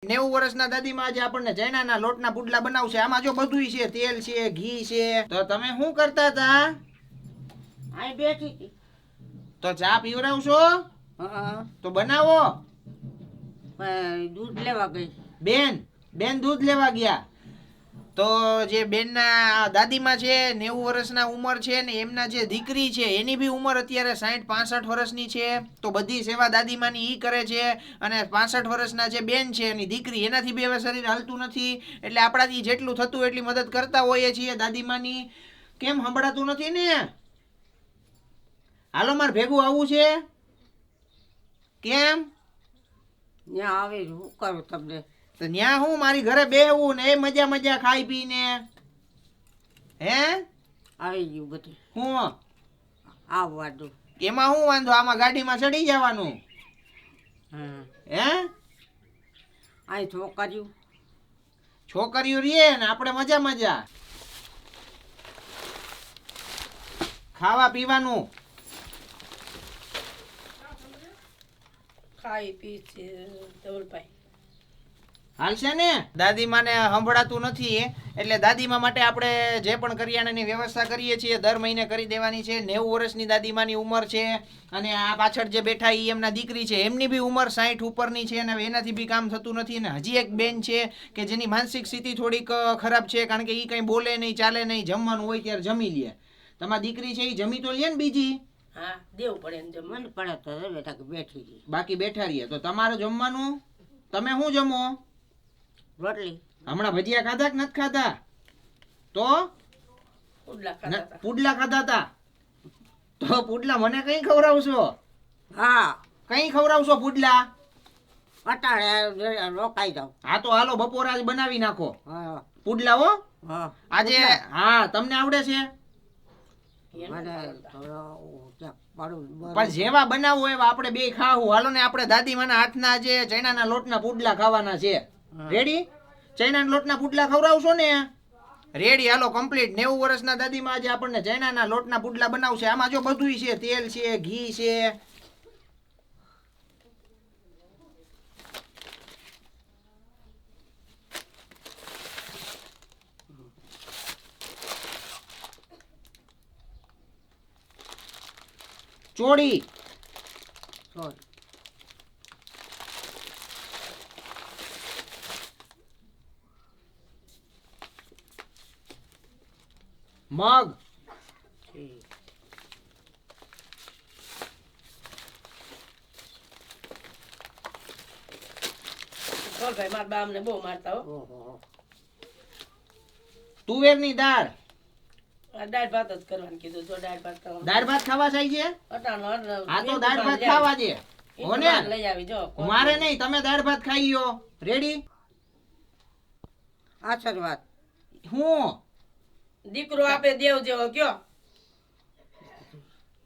90 વર્ષના દાદીમાં આજે આપણને ચણાના લોટના પુડલા બનાવશે. આમાં જો બધુંય છે, તેલ છે, ઘી છે. તો તમે શું કરતા હતા? આ બેઠી હતી. તો ચા પીવડાવશો? હા. તો બનાવો. દૂધ લેવા ગઈ. બેન દૂધ લેવા ગયા. તો જે બેનના દાદીમાં છે 90 વર્ષના ઉંમર છે ને એમના જે દીકરી છે એની બી ઉંમર અત્યારે 60-65 વર્ષની છે. તો બધી સેવા દાદીમાની ઈ કરે છે. અને 65 વર્ષના જે બેન છે એની દીકરી એનાથી બી હવે શરીર હાલતું નથી. એટલે આપણાથી જેટલું થતું એટલી મદદ કરતા હોઈએ છીએ દાદીમાની. કેમ સંભળાતું નથી ને? હાલો મારે ભેગું આવવું છે. કેમ? ત્યાં આવે શું કરું તમને? તો ન્યા હું મારી ઘરે બેહવું ને એ મજા ખાઈ પીને. હે આવી ગયું બધું. હું આવવા દો. એમાં શું વાંધો? આમાં ગાડીમાં ચડી જવાનું. હે અહીં છોકરીઓ છોકરીઓ રે ને આપણે મજા ખાવા પીવાનું. ખાઈ પી છે ધવલભાઈ. હાલશે ને? દાદીમાને સંભળાતું નથી એટલે દાદીમા માટે આપણે જે પણ કરિયાણાની વ્યવસ્થા કરીએ છીએ દર મહિને કરી દેવાની છે. 90 વર્ષની દાદીમાની ઉંમર છે. અને આ પાછળ જે બેઠા એ એમના દીકરી છે એમની બી ઉંમર 60 ઉપરની છે અને એનાથી બી કામ થતું નથી. અને હજી એક બેન છે કે જેની માનસિક સ્થિતિ થોડીક ખરાબ છે, કારણ કે એ કંઈ બોલે નહીં, ચાલે નહીં, જમવાનું હોય ત્યારે જમી લે. તમારી દીકરી છે એ જમી તો લે ને બીજી? હા દેવું પડે ને મન પડે તો બેઠા બેઠી રહી. બાકી બેઠા રહીએ. તો તમારે જમવાનું તમે શું જમો? રોટલી. હમણાં ભજીયા ખાધા કે નથી ખાધા? તો પુડલા ખાતા હતા. પુડલા ખાધા હતા. તો પુડલા મને કઈ ખવડાવશો? હા. કઈ ખવડાવશો પુડલા? અટાણે રોકાઈ જાવ. હા તો હાલો બપોરે આજ બનાવી નાખો હા. પુડલા હો. હા. આજે હા તમને આવડે છે મને થોડો ક્યાંક પાડું પણ જેવા બનાવો એવા આપણે બે ખાવું. હાલો ને આપણે દાદીમાના હાથના જે ચણાના લોટના પુડલા ખાવાના છે. રેડી? ચણાના લોટના પુડલા ખવડાવશો ને? રેડી હાલો કમ્પ્લીટ. 90 વર્ષના દાદીમાં આજે આપણને ચણાના લોટના પુડલા બનાવશે. આમાં જો બધુંય છે, તેલ છે, ઘી છે. ચોળી સોરી. મગ ધવલભાઈ મારા બા અમને બહુ મારતા હો. ઓહો. તુવેરની દાળ. આ દાળ ભાત જ કરવાનું કીધું. જો દાળ ભાત કરવાનું દાળ ભાત ખાવા થાય છે? અટાણું હા તો દાળ ભાત ખાવા દે. હો ને? લઈ આવી જો. મારે નહીં, તમે દાળ ભાત ખાઈ લો. રેડી? આશીર્વાદ. હું દીકરો આપે દેવ જેવો કયો.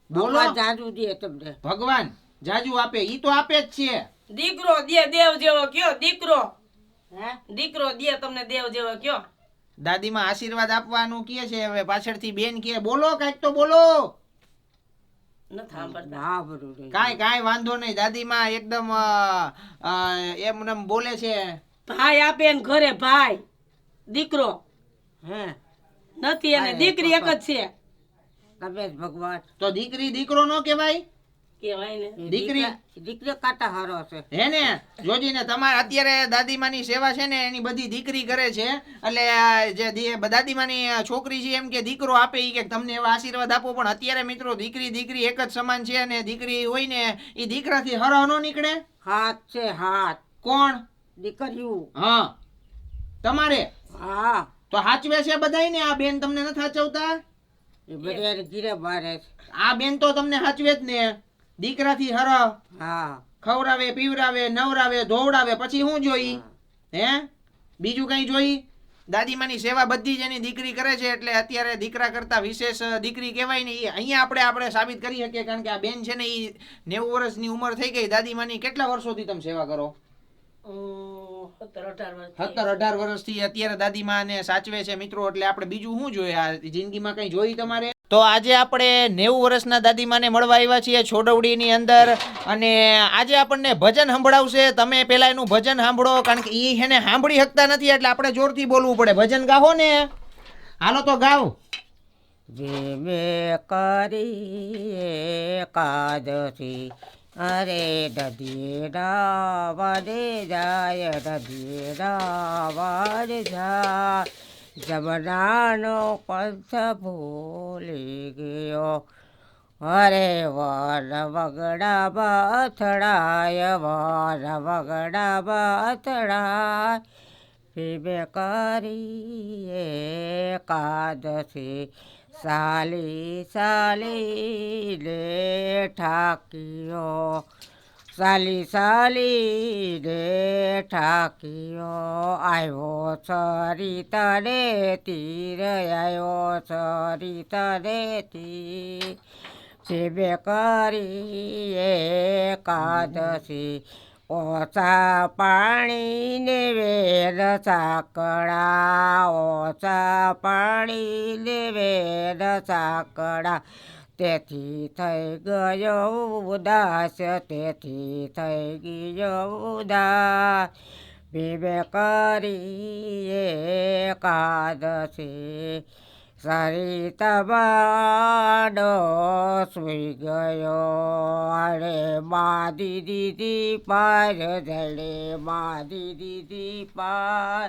બોલો. ભગવાન જાજુ દે તમને. ભગવાન જાજુ આપે. ઈ તો આપે જ છે. દીકરો દે દેવ જેવો કયો. દીકરો હે? દીકરો દે તમને દેવ જેવો કયો. દાદીમાં આશીર્વાદ આપવાનું કહે છે. હવે પાછળથી બેન કહે બોલો, કાંઈક તો બોલો. નથી સાંભળતા. હા બરોબર. કાંઈ વાંધો નહીં. દાદીમાં એકદમ એમ બોલે છે. ભાઈ આપે ને ઘરે ભાઈ દીકરો હે? નથી અને દીકરી એક જ છે. તમે જ ભગવાન. તો દીકરી દીકરો નો કહેવાય? કેવાય ને. દીકરી દીકરી કાંટા હારો છે. હે ને? જોજીને તમારે અત્યારે દાદીમાની સેવા છે ને એની બધી દીકરી કરે છે. એટલે જે દાદીમાની છોકરી છે એમ કે દીકરો આપે ઈ કે તમને એવા આશીર્વાદ આપો. પણ અત્યારે મિત્રો દીકરી એક જ સમાન છે. અને દીકરી હોય ને એ દીકરાથી હરો નો નીકળે. હાથ છે હાથ. કોણ? દીકરીઓ. હા તમારે હા. તો હાચવે છે બધાય ને? આ બેન તમને નથી હાચવતા? એ બધા ગીરે બારે. આ બેન તો તમને હાચવે જ ને. દીકરાથી હર હા. ખવડાવે, પીવડાવે, નવરાવે, ધોવડાવે. પછી શું જોઈ? હે બીજું કઈ જોઈ? દાદીમાની સેવા બધી જ એની દીકરી કરે છે. એટલે અત્યારે દીકરા કરતા વિશેષ દીકરી કહેવાય ને. અહીંયા આપણે સાબિત કરી શકીએ. કારણ કે આ બેન છે ને એ 90 વર્ષની ઉંમર થઈ ગઈ. દાદીમાની કેટલા વર્ષોથી તમે સેવા કરો? 17-18 વર્ષથી અત્યારે દાદીમાને સાચવે છે મિત્રો. એટલે આપણે બીજું શું જોઈએ આ જિંદગીમાં? કઈ જોઈ તમારે? તો આજે આપણે 90 વર્ષના દાદીમાને મળવા આવ્યા છીએ છોડવડીની અંદર, અને આજે આપણને ભજન સંભળાવશે. તમે પહેલા એનું ભજન સાંભળો, કારણ કે એ એને સાંભળી શકતા નથી એટલે આપણે જોરથી બોલવું પડે. ભજન ગાહો ને, હાલો તો ગાઓ. જે મેં કરી એકાદશી, અરે દધીરા વડે જાય, દધીરા વડે જાય, જમનાનો પંથ ભૂલી ગયો, અરે વર વગડા બથડાય, વર વગડા બથડાય, પીબે કરી એકાદશી, સાલી સાલી લે ઠાકીયો, સાલી સાલી રે ઠાકીયો, આવ્યો સરિત રે તીર, આવ્યો સરિત રે તીર, પીબે કરી એકાદશી, ઓછા પાણીને વેર સાંકળા, ઓછા પાણીને વેર સાંકળા, તેથી થઈ ગયો ઉદાસ, તેથી થઈ ગયો ઉદાસ, પીબે કરી એકાદશી, સરિત બાડો સુઈ ગયો, અરે બાંધી દીધી પાર, જડે બાંધી દીધી પાર,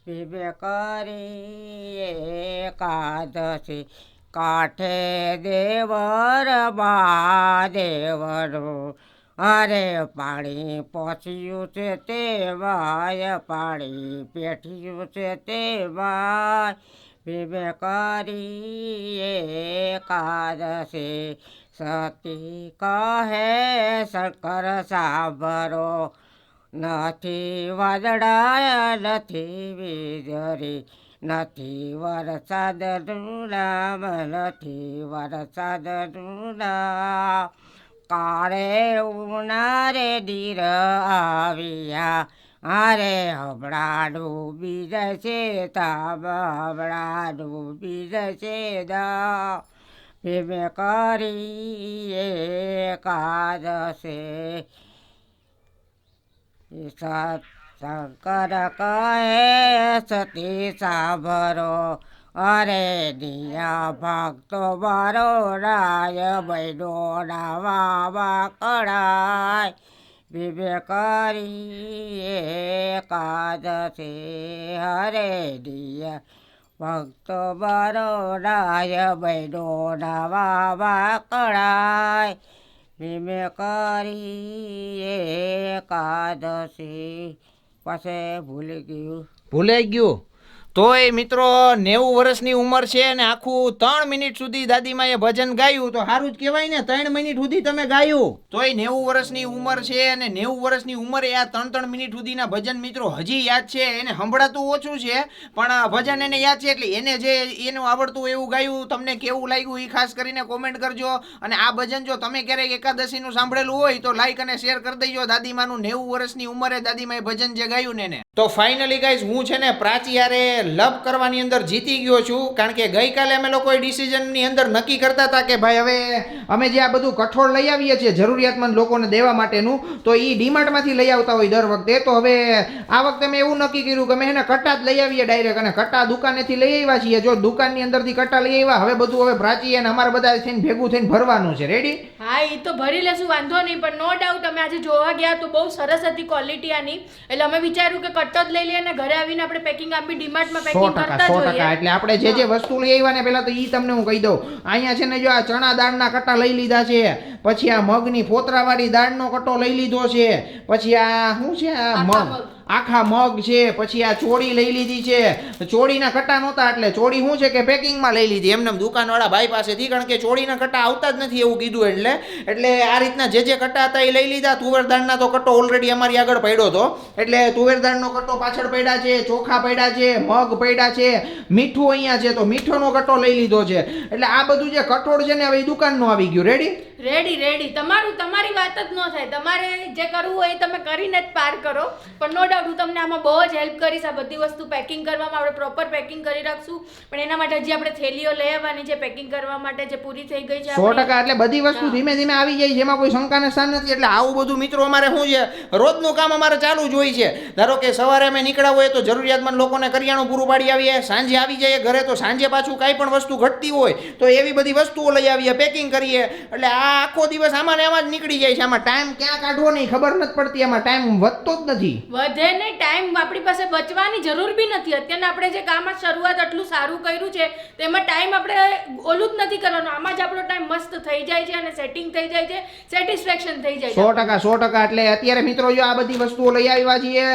પીબે કરી એકાદશી, કાંઠે દેવર મહાદેવનું, અરે પાણી પહોંચ્યું છે તે વાય, પાણી પેઠ્યું છે તે વાય, પીબે કરી એકાદશી, સતી કહે શંકર સાંભળો, નથી વાદળાયા નથી વીજળી, નથી વરસાદનું નામ, નથી વરસાદનું નામ, કાળે ઉનારે દીર આવ્યા, અરે હમણાં ડૂબી જશે તાબ, હમણાં ડૂબી જશે દાવ, પીબે કરી એકાદશી, શંકર કહે સતી સાંભળો, અરે દિયા ભક્તો મારો રાય, બહેનો નાવા કળાય, પીબે કરી એકાદશી, હરે દિયા ભક્તો મારો રાય, બહેનો નાવા કળાય, પીબે કરી એકાદશી. પછી ભૂલી ગયું. ભૂલાઈ ગયું. તોય મિત્રો 90 વર્ષની ઉંમર છે અને આખું 3 મિનિટ સુધી દાદીમાએ ભજન ગાયું, તો સારું જ કહેવાય ને. 3 મિનિટ સુધી તમે ગાયું, તોય 90 વર્ષની ઉંમર છે અને 90 વર્ષની ઉંમરે આ 3 મિનિટ સુધીના ભજન મિત્રો હજી યાદ છે. એને સંભળાતું ઓછું છે પણ ભજન એને યાદ છે, એટલે એને જે એનું આવડતું એવું ગાયું. તમને કેવું લાગ્યું એ ખાસ કરીને કોમેન્ટ કરજો. અને આ ભજન જો તમે ક્યારેક એકાદશીનું સાંભળેલું હોય તો લાઈક અને શેર કરી દેજો. દાદીમાનું 90 વર્ષની ઉંમરે દાદીમાએ ભજન જે ગાયું ને એને. તો ફાઇનલી ગાઈઝ, હું છે ને પ્રાચી યારે લપ કરવાની અંદર જીતી ગયો છું. કારણ કે ગઈકાલે અમે લોકોએ ડિસિઝનની અંદર નક્કી કરતા હતા કે ભાઈ હવે અમે જે આ બધું કઠોળ લઈ આવીએ છીએ જરૂરિયાતમંદ લોકોને દેવા માટેનું, તો એ ડીમાર્ટમાંથી લઈ આવતા હોય દર વખતે. તો હવે આ વખતે મેં એવું નક્કી કર્યું કે અમે એને કટ્ટા જ લઈ આવીએ ડાયરેક્ટ, અને કટ્ટા દુકાનેથી લઈ આવ્યા છીએ. જો દુકાનની અંદરથી કટ્ટા લઈ આવ્યા, હવે બધું હવે પ્રાચી અને અમારા બધા થઈને ભેગું થઈને ભરવાનું છે. રેડી? હા, એ તો ભરી લેશું, વાંધો નહીં. પણ નો ડાઉટ અમે આજે જોવા ગયા તો બહુ સરસ હતી ક્વોલિટી આની, એટલે અમે વિચાર્યું કે કટ્ટો જ લઈ લઈએ અને ઘરે આવીને આપણે પેકિંગ આપી ડીમાર્ટમાં પેકિંગ કરતા જોઈએ. એટલે આપણે જે જે વસ્તુ લઈ આવ્યા ને પેલા તો ઈ તમને હું કહી દઉં. અહીંયા છે ને જો આ ચણા દાળના કટ્ટા લઈ લીધા છે, પછી આ મગની ફોતરાવાળી દાળનો કટ્ટો લઈ લીધો છે, પછી આ શું છે આ મગ, આખા મગ છે, પછી આ ચોળી લઈ લીધી છે. ચોળીના કટ્ટા નહોતા એટલે ચોળી શું છે કે પેકિંગમાં લઈ લીધી એમને દુકાનવાળા ભાઈ પાસેથી, કારણ કે ચોળીના કટ્ટા આવતા જ નથી એવું કીધું. એટલે આ રીતના જે જે કટ્ટા હતા એ લઈ લીધા. તુવેર દાળના તો કટ્ટો ઓલરેડી અમારી આગળ પડ્યો હતો, એટલે તુવેર દાળનો કટ્ટો પાછળ પડ્યા છે, ચોખા પડ્યા છે, મગ પડ્યા છે, મીઠું અહીંયા છે તો મીઠોનો કટ્ટો લઈ લીધો છે. એટલે આ બધું જે કઠોળ છે ને હવે એ દુકાનનું આવી ગયું. રેડી? રેડી રેડી તમારી વાત જ ન થાય. તમારે જે કરવું હોય એ તમે કરીને જ પાર કરો. પણ નો ડાઉટ હું તમને આમાં બહુ જ હેલ્પ કરીશ. આ બધી વસ્તુ પેકિંગ કરવામાં આપણે પ્રોપર પેકિંગ કરી રાખશું. પણ એના માટે હજી આપણે થેલીઓ લઈ આવવાની છે પેકિંગ કરવા માટે, જે પૂરી થઈ ગઈ છે 100% એટલે બધી વસ્તુ ધીમે ધીમે આવી જાય, જેમાં કોઈ શંકાને સ્થાન નથી. એટલે આવું બધું મિત્રો અમારે શું છે, રોજનું કામ અમારે ચાલુ જ હોય છે. ધારો કે સવારે અમે નીકળ્યા હોય તો જરૂરિયાતમંદ લોકોને કરિયાણું પૂરું પાડી આવીએ, સાંજે આવી જઈએ ઘરે તો સાંજે પાછું કાંઈ પણ વસ્તુ ઘટતી હોય તો એવી બધી વસ્તુઓ લઈ આવીએ, પેકિંગ કરીએ. એટલે આ આખો દિવસ આમાં ને આમાં જ નીકળી જાય છે. આમાં ટાઈમ ક્યાં કાઢવો નહીં ખબર નથી પડતી. આમાં ટાઈમ વધતો જ નથી. વધે ને ટાઈમ આપણી પાસે બચવાની જરૂર બી નથી. અત્યારે આપણે જે કામ શરૂઆત આટલું સારું કર્યું છે તેમાં ટાઈમ આપણે ઓલું જ નથી કરવાનું. આમાં જ આપણો ટાઈમ મસ્ત થઈ જાય છે અને સેટિંગ થઈ જાય છે, સેટિસ્ફેક્શન થઈ જાય છે. 100%. એટલે અત્યારે મિત્રો જો આ બધી વસ્તુઓ લઈ આવ્યા છીએ,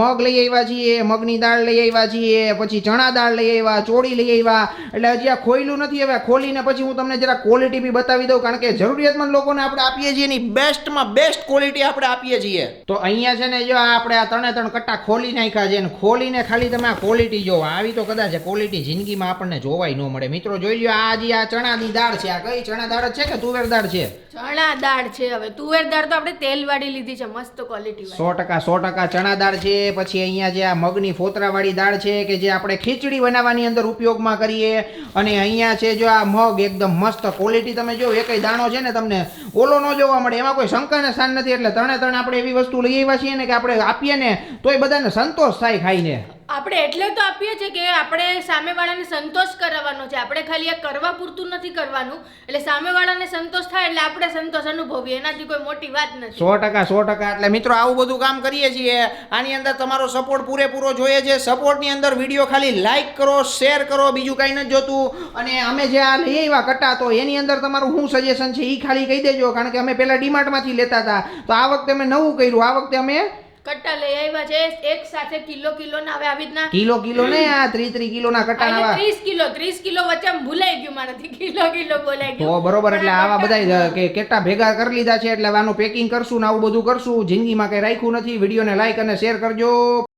મગ લઈ આવ્યા છીએ, મગની દાળ લઈ આવ્યા છીએ, પછી ચણા દાળ લઈ આવ્યા, ચોળી લઈ આવ્યા. એટલે હજી આ ખોયલું નથી. હવે ખોલીને પછી હું તમને જરા ક્વોલિટી બી બતાવી દઉં, કારણ કે જરૂરિયાતમંદ લોકોને આપણે આપીએ છીએ એની બેસ્ટમાં બેસ્ટ ક્વોલિટી આપણે આપીએ છીએ. તો અહીંયા છે ને જો આપણે આ 3 કટ્ટા ખોલી નાખ્યા છે, ને ખોલીને ખાલી તમે આ ક્વોલિટી જોવો. આવી તો કદાચ ક્વોલિટી જિંદગીમાં આપણને જોવાય ન મળે. મિત્રો જોઈ લો, આ જે આ ચણાની દાળ છે, આ કઈ ચણા દાળ છે કે તુવેર દાળ છે? ચણા દાળ છે. હવે તુવેર દાળ તો આપણે તેલ વાળી લીધી છે, મસ્ત ક્વોલિટી વાળી. 100% ચણા દાળ છે. પછી અહીંયા જે આ મગની ફોતરા વાળી દાળ છે કે જે આપણે ખીચડી બનાવવાની અંદર ઉપયોગમાં કરીએ. અને અહીંયા છે જો આ મગ એકદમ મસ્ત ક્વોલિટી. તમે જો એકય દાણો છે ને તમને ઓલો ન જોવા મળે, એમાં કોઈ શંકાને સ્થાન નથી. એટલે 3 આપણે એવી વસ્તુ લઈ આવ્યા છીએ ને કે આપણે આપીએ ને તોય બધાને સંતોષ થાય ખાઈને. આપણે એટલે તો આપીએ છીએ કે આપણે સામેવાળાને સંતોષ કરાવવાનો છે. આપણે ખાલી આ કરવા પૂરતું નથી કરવાનું. એટલે સામેવાળાને સંતોષ થાય એટલે આપણે સંતોષ અનુભવીએ, એનાથી કોઈ મોટી વાત નથી. 100%. એટલે મિત્રો આવું બધું કામ કરીએ છીએ. આની અંદર તમારો સપોર્ટ પૂરેપૂરો જોઈએ છે. સપોર્ટની અંદર વિડીયો ખાલી લાઈક કરો, શેર કરો, બીજું કાંઈ નથી જોતું. અને અમે જે આ લઈ આવ્યા કટ્ટા, તો એની અંદર તમારું શું સજેશન છે એ ખાલી કહી દેજો. કારણ કે અમે પહેલા ડીમાર્ટમાંથી લેતા હતા, તો આ વખતે અમે નવું કર્યું. આ વખતે અમે કટ્ટા લઈ આવ્યા છે એક સાથે કિલો ના. હવે આવી રીતના કિલો ને આ 30 કિલોના કટ્ટા ના 30 કિલો વચ્ચે ભૂલાઈ ગયું મારાથી, કિલો બોલાઈ ગયું. તો બરોબર. એટલે આવા બધા કેટલા ભેગા કરી લીધા છે. એટલે આનું પેકિંગ કરશું ને આવું બધું કરશું. જિંદગીમાં કઈ રાખ્યું નથી. વિડીયોને લાઈક અને શેર કરજો.